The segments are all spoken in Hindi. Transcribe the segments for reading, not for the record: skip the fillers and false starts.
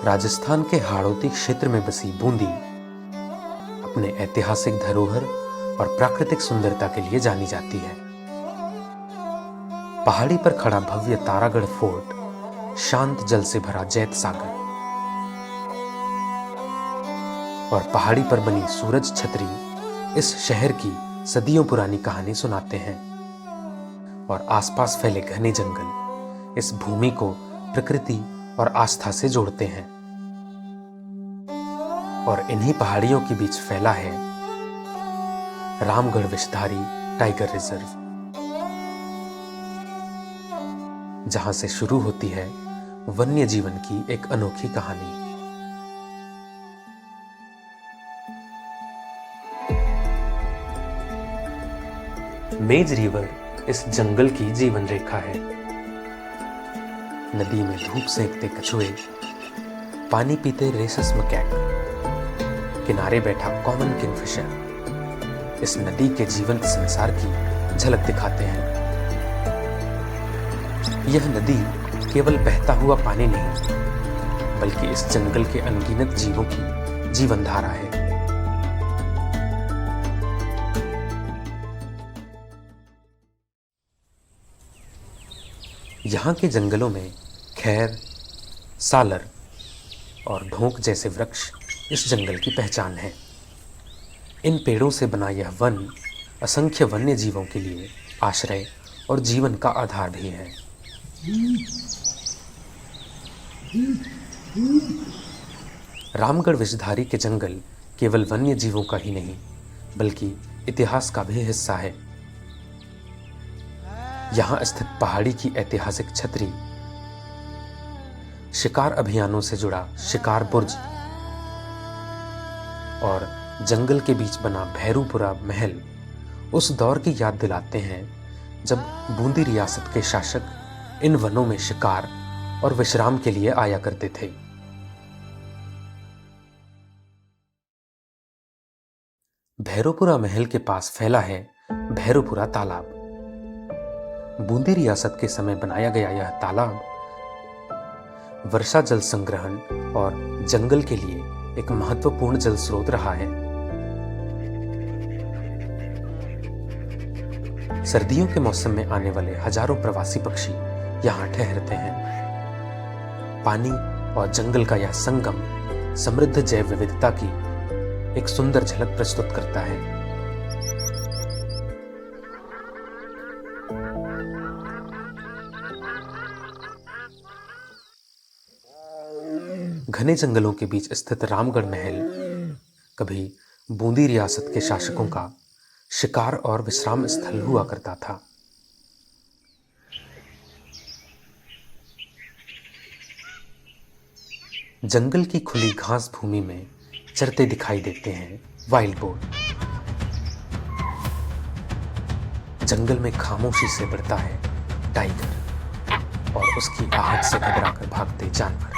राजस्थान के हाड़ौती क्षेत्र में बसी बूंदी अपने ऐतिहासिक धरोहर और प्राकृतिक सुंदरता के लिए जानी जाती है। पहाड़ी पर खड़ा भव्य तारागढ़ फोर्ट, शांत जल से भरा जैत सागर और पहाड़ी पर बनी सूरज छतरी इस शहर की सदियों पुरानी कहानी सुनाते हैं। और आसपास फैले घने जंगल इस भूमि को प्रकृति और आस्था से जोड़ते हैं। और इन्हीं पहाड़ियों के बीच फैला है रामगढ़ विषधारी टाइगर रिजर्व, जहां से शुरू होती है वन्य जीवन की एक अनोखी कहानी। मेज रिवर इस जंगल की जीवन रेखा है। नदी में धूप सेकते कछुए, पानी पीते रेसस मकैक, किनारे बैठा कॉमन किंगफिशर इस नदी के जीवंत संसार की झलक दिखाते हैं। यह नदी केवल बहता हुआ पानी नहीं, बल्कि इस जंगल के अनगिनत जीवों की जीवन धारा है। यहाँ के जंगलों में खैर, सालर और ढोंक जैसे वृक्ष इस जंगल की पहचान है। इन पेड़ों से बना यह वन असंख्य वन्य जीवों के लिए आश्रय और जीवन का आधार भी है। रामगढ़ विषधारी के जंगल केवल वन्य जीवों का ही नहीं, बल्कि इतिहास का भी हिस्सा है। यहाँ स्थित पहाड़ी की ऐतिहासिक छतरी, शिकार अभियानों से जुड़ा शिकार बुर्ज और जंगल के बीच बना भैरूपुरा महल उस दौर की याद दिलाते हैं जब बूंदी रियासत के शासक इन वनों में शिकार और विश्राम के लिए आया करते थे। भैरूपुरा महल के पास फैला है भैरूपुरा तालाब। बूंदी रियासत के समय बनाया गया यह तालाब वर्षा जल संग्रहण और जंगल के लिए एक महत्वपूर्ण जल स्रोत रहा है। सर्दियों के मौसम में आने वाले हजारों प्रवासी पक्षी यहाँ ठहरते हैं। पानी और जंगल का यह संगम समृद्ध जैव विविधता की एक सुंदर झलक प्रस्तुत करता है। घने जंगलों के बीच स्थित रामगढ़ महल कभी बूंदी रियासत के शासकों का शिकार और विश्राम स्थल हुआ करता था। जंगल की खुली घास भूमि में चरते दिखाई देते हैं वाइल्ड बोर। जंगल में खामोशी से बढ़ता है टाइगर और उसकी आहट से घबराकर भागते जानवर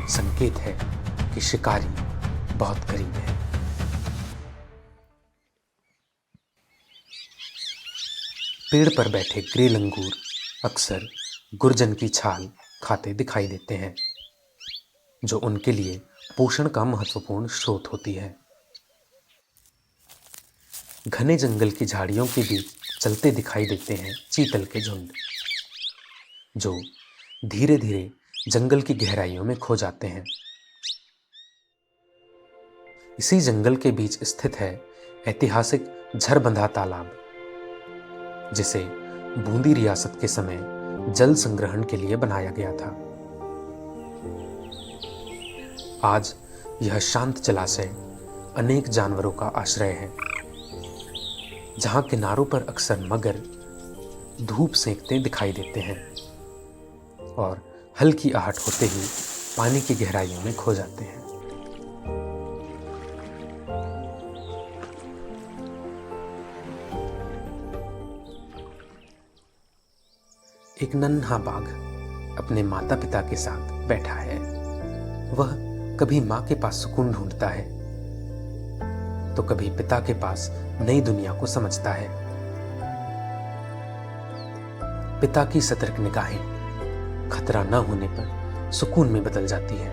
संकेत है कि शिकारी बहुत करीब है। पेड़ पर बैठे ग्रे लंगूर अक्सर गुर्जन की छाल खाते दिखाई देते हैं, जो उनके लिए पोषण का महत्वपूर्ण स्रोत होती है। घने जंगल की झाड़ियों के बीच चलते दिखाई देते हैं चीतल के झुंड, जो धीरे धीरे जंगल की गहराइयों में खो जाते हैं। इसी जंगल के बीच स्थित है ऐतिहासिक झरबंधा तालाब, जिसे बूंदी रियासत के समय जल संग्रहण के लिए बनाया गया था। आज यह शांत जलाशय अनेक जानवरों का आश्रय है, जहां किनारों पर अक्सर मगर धूप सेंकते दिखाई देते हैं और हल्की आहट होते ही पानी की गहराइयों में खो जाते हैं। एक नन्हा बाघ अपने माता पिता के साथ बैठा है। वह कभी माँ के पास सुकून ढूंढता है, तो कभी पिता के पास नई दुनिया को समझता है। पिता की सतर्क निगाहें खतरा न होने पर सुकून में बदल जाती है।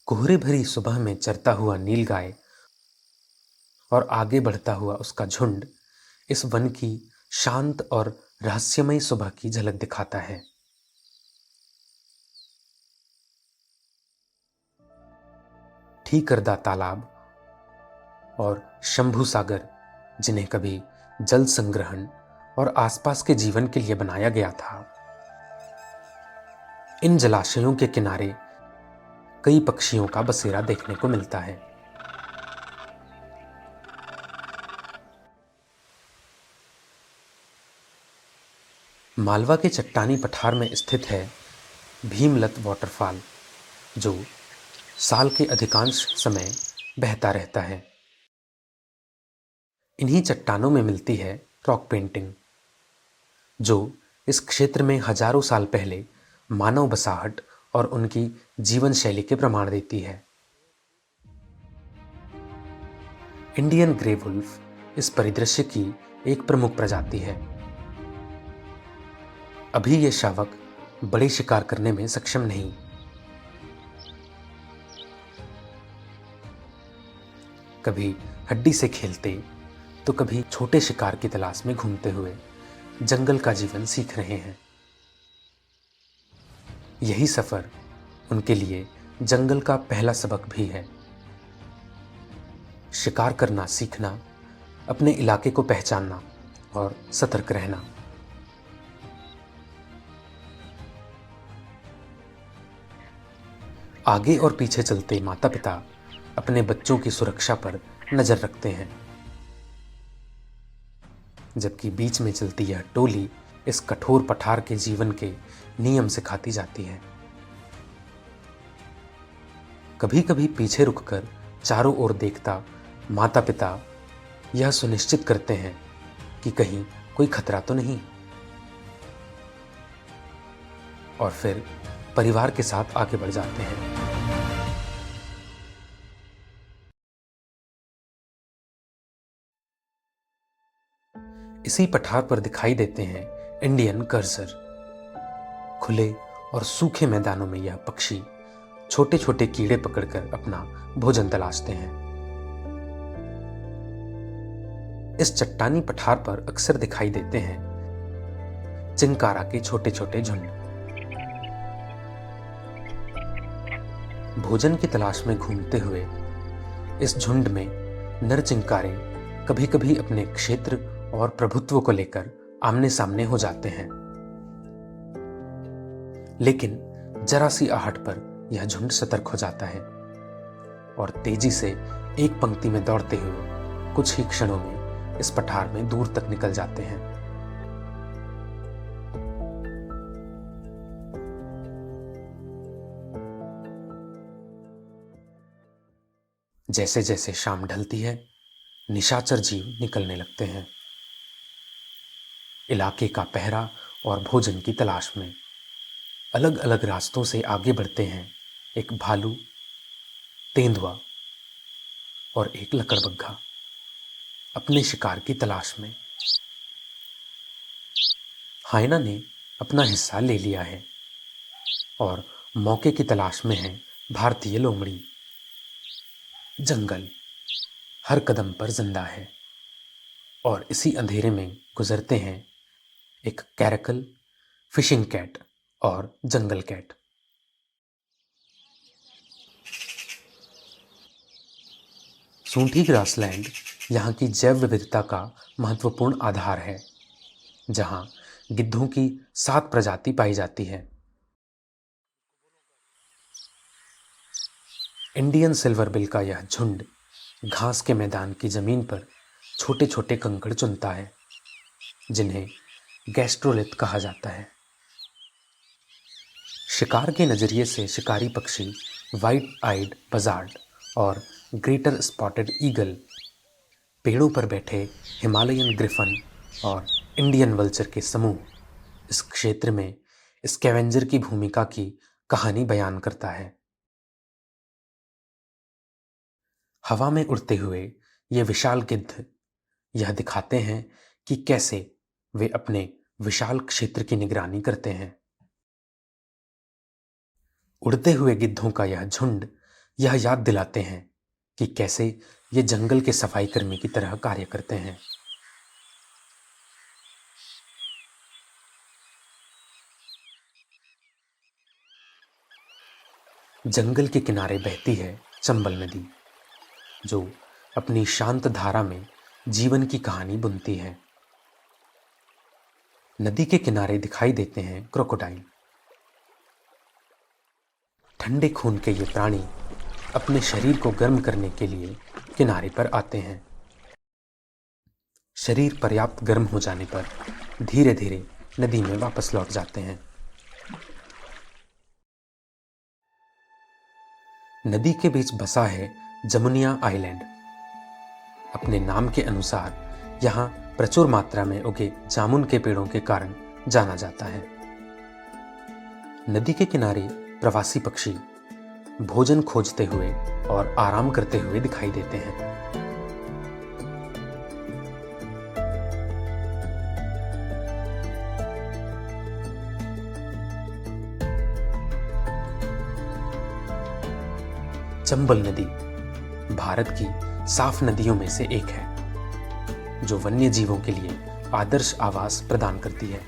कोहरे भरी सुबह में चरता हुआ नीलगाय और आगे बढ़ता हुआ उसका झुंड इस वन की शांत और रहस्यमयी सुबह की झलक दिखाता है। ठीकरदा तालाब और शंभू सागर, जिन्हें कभी जल संग्रहण और आसपास के जीवन के लिए बनाया गया था, इन जलाशयों के किनारे कई पक्षियों का बसेरा देखने को मिलता है। मालवा के चट्टानी पठार में स्थित है भीमलत वाटरफॉल, जो साल के अधिकांश समय बहता रहता है। इन्हीं चट्टानों में मिलती है रॉक पेंटिंग, जो इस क्षेत्र में हजारों साल पहले मानव बसाहट और उनकी जीवन शैली के प्रमाण देती है। इंडियन ग्रे वुल्फ इस परिदृश्य की एक प्रमुख प्रजाति है। अभी ये शावक बड़े शिकार करने में सक्षम नहीं। कभी हड्डी से खेलते तो कभी छोटे शिकार की तलाश में घूमते हुए जंगल का जीवन सीख रहे हैं। यही सफर उनके लिए जंगल का पहला सबक भी है। शिकार करना सीखना, अपने इलाके को पहचानना और सतर्क रहना। आगे और पीछे चलते माता पिता अपने बच्चों की सुरक्षा पर नजर रखते हैं, जबकि बीच में चलती यह टोली इस कठोर पठार के जीवन के नियम सिखाती जाती है। कभी कभी पीछे रुककर चारों ओर देखता माता पिता यह सुनिश्चित करते हैं कि कहीं कोई खतरा तो नहीं, और फिर परिवार के साथ आगे बढ़ जाते हैं। इसी पठार पर दिखाई देते हैं इंडियन कर्सर। खुले और सूखे मैदानों में यह पक्षी छोटे छोटे कीड़े पकड़कर अपना भोजन तलाशते हैं। इस चट्टानी पठार पर अक्सर दिखाई देते हैं चिंकारा के छोटे छोटे झुंड। भोजन की तलाश में घूमते हुए इस झुंड में नर चिंकारे कभी कभी अपने क्षेत्र और प्रभुत्व को लेकर आमने सामने हो जाते हैं, लेकिन जरा सी आहट पर यह झुंड सतर्क हो जाता है और तेजी से एक पंक्ति में दौड़ते हुए कुछ ही क्षणों में इस पठार में दूर तक निकल जाते हैं। जैसे जैसे शाम ढलती है, निशाचर जीव निकलने लगते हैं। इलाके का पहरा और भोजन की तलाश में अलग अलग रास्तों से आगे बढ़ते हैं एक भालू, तेंदुआ और एक लकड़बग्घा अपने शिकार की तलाश में। हाइना ने अपना हिस्सा ले लिया है और मौके की तलाश में है भारतीय लोमड़ी। जंगल हर कदम पर जिंदा है और इसी अंधेरे में गुजरते हैं एक कैरकल, फिशिंग कैट और जंगल कैट। सूंठी ग्रासलैंड यहाँ की जैव विविधता का महत्वपूर्ण आधार है, जहाँ गिद्धों की 7 प्रजाति पाई जाती है। इंडियन सिल्वर बिल का यह झुंड घास के मैदान की जमीन पर छोटे छोटे कंकड़ चुनता है, जिन्हें गैस्ट्रोलिथ कहा जाता है। शिकार के नजरिए से शिकारी पक्षी व्हाइट आइड बजार्ड और ग्रेटर स्पॉटेड ईगल, पेड़ों पर बैठे हिमालयन ग्रिफन और इंडियन वल्चर के समूह इस क्षेत्र में स्कैवेंजर की भूमिका की कहानी बयान करता है। हवा में उड़ते हुए ये विशाल गिद्ध यह दिखाते हैं कि कैसे वे अपने विशाल क्षेत्र की निगरानी करते हैं। उड़ते हुए गिद्धों का यह झुंड यह याद दिलाते हैं कि कैसे ये जंगल के सफाई कर्मी की तरह कार्य करते हैं। जंगल के किनारे बहती है चंबल नदी, जो अपनी शांत धारा में जीवन की कहानी बुनती है। नदी के किनारे दिखाई देते हैं क्रोकोडाइल। ठंडे खून के ये प्राणी अपने शरीर को गर्म करने के लिए किनारे पर आते हैं। शरीर पर्याप्त गर्म हो जाने पर धीरे धीरे नदी में वापस लौट जाते हैं। नदी के बीच बसा है जमुनिया आइलैंड। अपने नाम के अनुसार यहाँ प्रचुर मात्रा में उगे जामुन के पेड़ों के कारण जाना जाता है। नदी के किनारे प्रवासी पक्षी भोजन खोजते हुए और आराम करते हुए दिखाई देते हैं। चंबल नदी भारत की साफ नदियों में से एक है, जो वन्य जीवों के लिए आदर्श आवास प्रदान करती है।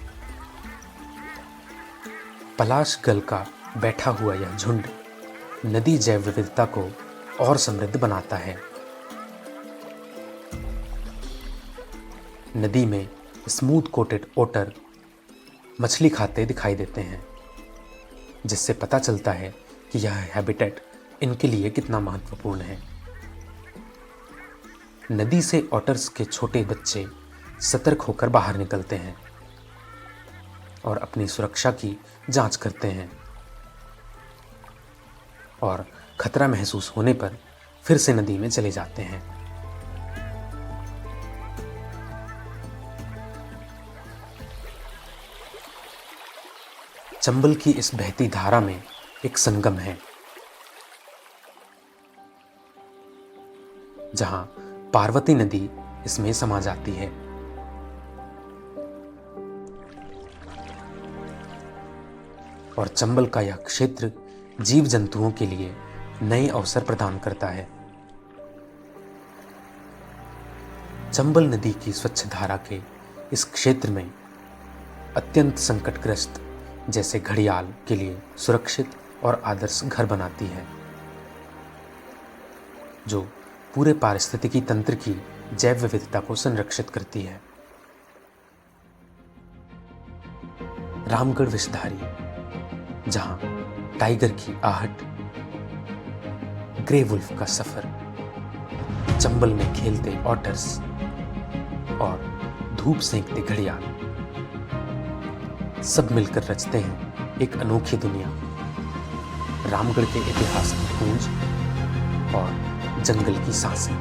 पलाश गल का बैठा हुआ यह झुंड नदी जैव विविधता को और समृद्ध बनाता है। नदी में स्मूथ कोटेड ओटर मछली खाते दिखाई देते हैं, जिससे पता चलता है कि यह हैबिटेट इनके लिए कितना महत्वपूर्ण है। नदी से ऑटर्स के छोटे बच्चे सतर्क होकर बाहर निकलते हैं और अपनी सुरक्षा की जांच करते हैं, और खतरा महसूस होने पर फिर से नदी में चले जाते हैं। चंबल की इस बहती धारा में एक संगम है, जहां पार्वती नदी इसमें समा जाती है। और चंबल का यह क्षेत्र जीव जंतुओं के लिए नए अवसर प्रदान करता है। चंबल नदी की स्वच्छ धारा के इस क्षेत्र में अत्यंत संकटग्रस्त जैसे घड़ियाल के लिए सुरक्षित और आदर्श घर बनाती है, जो पूरे पारिस्थितिकी तंत्र की जैव विविधता को संरक्षित करती है। रामगढ़ विषधारी, जहां टाइगर की आहट, ग्रे वुल्फ का सफर, चंबल में खेलते ऑटर्स और धूप सेंकते घड़ियाल सब मिलकर रचते हैं एक अनोखी दुनिया। रामगढ़ के इतिहास की गूंज और जंगल की सांसें।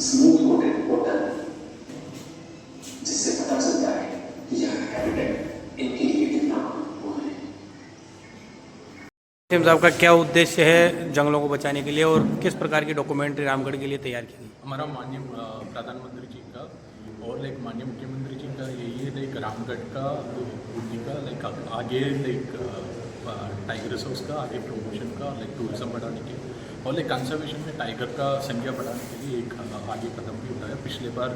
स्मूथ कोटेड होटल, जिससे पता चलता है कि यह हैबिटेट इनके लिए कितना महत्वपूर्ण है। साहब का क्या उद्देश्य है जंगलों को बचाने के लिए और किस प्रकार की डॉक्यूमेंट्री रामगढ़ के लिए तैयार की गई? हमारा माननीय प्रधानमंत्री जी का और लाइक माननीय मुख्यमंत्री जी का यही है लाइक रामगढ़ का बूंदी का लाइक आगे लाइक टाइगर रिजर्व्स का आगे प्रमोशन का लाइक टूरिज्म बढ़ाने के और लाइक कंजर्वेशन में टाइगर का संख्या बढ़ाने के लिए एक आगे कदम भी उठाया। पिछले बार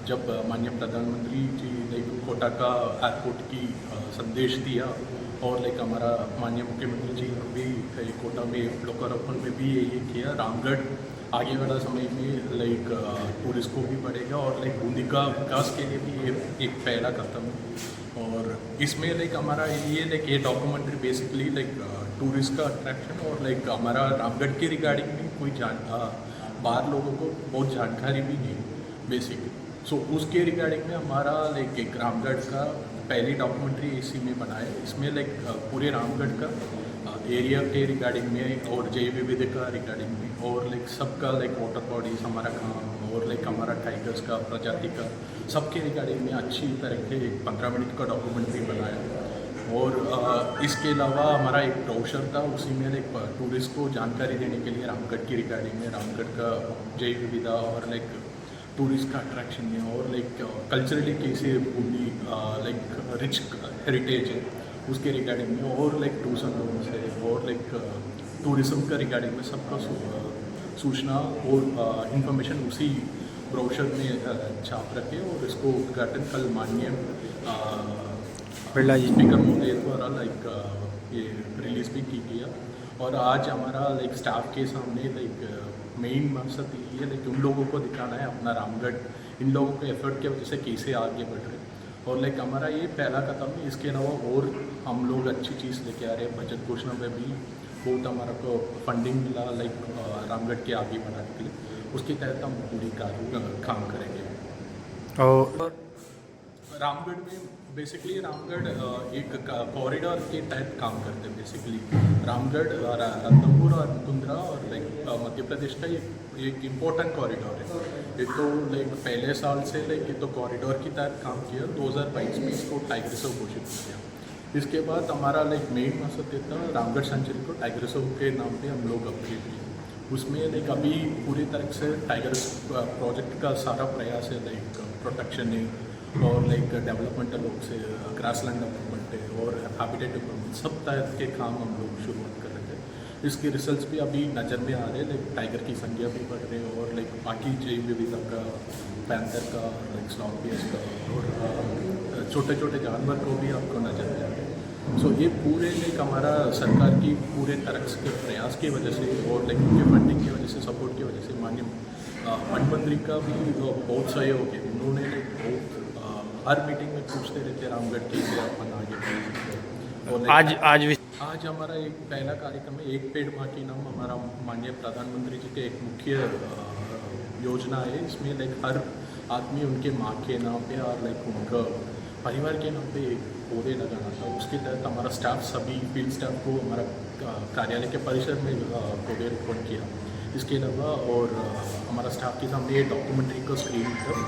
जब माननीय प्रधानमंत्री जी लाइक कोटा का एयरपोर्ट की संदेश दिया और लाइक हमारा माननीय मुख्यमंत्री जी भी कोटा में लोकार्पण में भी यही किया। रामगढ़ आगे वाला समय में लाइक टूरिस्ट को भी बढ़ेगा और लाइक बूंदी का विकास के लिए भी ये एक पहला कदम है। और इसमें लाइक हमारा ये डॉक्यूमेंट्री बेसिकली लाइक टूरिस्ट का अट्रैक्शन और लाइक हमारा रामगढ़ के रिगार्डिंग में कोई बाहर लोगों को बहुत जानकारी भी नहीं बेसिक। सो उसके रिगार्डिंग में हमारा लाइक एक रामगढ़ का पहली डॉक्यूमेंट्री इसी में बनाए। इसमें लाइक पूरे रामगढ़ का एरिया के रिगार्डिंग में और जैव विविधता रिगार्डिंग में और लाइक सबका लाइक वाटर बॉडीज हमारा काम और लाइक हमारा टाइगर्स का प्रजाति का सबके रिगार्डिंग में अच्छी तरह के 15 मिनट का डॉक्यूमेंट्री बनाया। और इसके अलावा हमारा एक ब्रोशर था, उसी में लाइक टूरिस्ट को जानकारी देने के लिए रामगढ़ की रिगार्डिंग में रामगढ़ का जैव विविधता और लाइक टूरिस्ट का अट्रैक्शन है और लाइक कल्चरली कैसे बूंदी लाइक रिच हेरिटेज है उसके रिगार्डिंग में और लाइक टूर्स एंड लोन्स है और लाइक टूरिज्म का रिगार्डिंग में सबका सूचना और इंफॉर्मेशन उसी ब्रोशर में छाप रखे और इसको उद्घाटन कल माननीय बिरला जी स्पीकर महोदय द्वारा लाइक ये रिलीज़ भी की गया। और आज हमारा लाइक स्टाफ के सामने लाइक मेन मकसद यही है लाइक उन लोगों को दिखाना है अपना रामगढ़ इन लोगों के एफर्ट की वजह से कैसे आगे बढ़ रहे और लाइक हमारा ये पहला कदम है। इसके अलावा और हम लोग अच्छी चीज़ लेके आ रहे हैं। बजट घोषणा में भी बहुत हमारा को फंडिंग मिला लाइक रामगढ़ के आगे बढ़ाने के लिए, उसके तहत हम पूरी काम करेंगे। और रामगढ़ में बेसिकली रामगढ़ एक कॉरिडोर के तहत काम करते हैं। बेसिकली रामगढ़ रणथंभौर और मुकुंदरा और लाइक मध्य प्रदेश का एक इम्पोर्टेंट कॉरिडोर है। ये तो लाइक पहले साल से लाइक ये तो कॉरिडोर की तहत काम किया। 2022 में इसको टाइगर रिजर्व घोषित किया। इसके बाद हमारा लाइक मेन मकसद था रामगढ़ सेंचुरी को टाइगर रिजर्व के नाम पे हम लोग अपडेट किए। उसमें लाइक अभी पूरी तरह से टाइगर प्रोजेक्ट का सारा प्रयास है लाइक प्रोटेक्शन है और लाइक डेवलपमेंटल लोग से ग्रासलैंड डेवलपमेंट है और हैबिटेट डेवलपमेंट सब तरह के काम हम लोग शुरुआत कर रहे थे। इसके रिजल्ट्स भी अभी नज़र में आ रहे हैं। लाइक टाइगर की संख्या भी बढ़ रही है और लाइक बाकी जैव विविधता का पैंथर का लाइक स्लॉथ बेस का और छोटे छोटे जानवर को भी आपको नज़र में आ रहे हैं। सो ये पूरे लाइक हमारा सरकार की पूरे तरह के प्रयास की वजह से और लाइक उनके फंडिंग की वजह से सपोर्ट की वजह से माननीय वन मंत्री का भी बहुत सहयोग है। उन्होंने लाइक बहुत हर मीटिंग में पूछते रहते रामगढ़ कैसे अपन आगे बढ़ सकते हैं। और आज हमारा एक पहला कार्यक्रम है एक पेड़ माँ के नाम। हमारा माननीय प्रधानमंत्री जी के एक मुख्य योजना है। इसमें लाइक हर आदमी उनके माँ के नाम पे और लाइक उनका परिवार के नाम पे एक पौधे लगाना था। उसके तहत हमारा स्टाफ सभी फील्ड स्टाफ को हमारा कार्यालय के परिसर में पौधे रोपण किया। इसके अलावा और हमारा स्टाफ के सामने ये डॉक्यूमेंट्री का स्क्रीन था।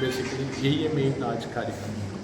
बेसिकली यही है मेन आज कार्यक्रम।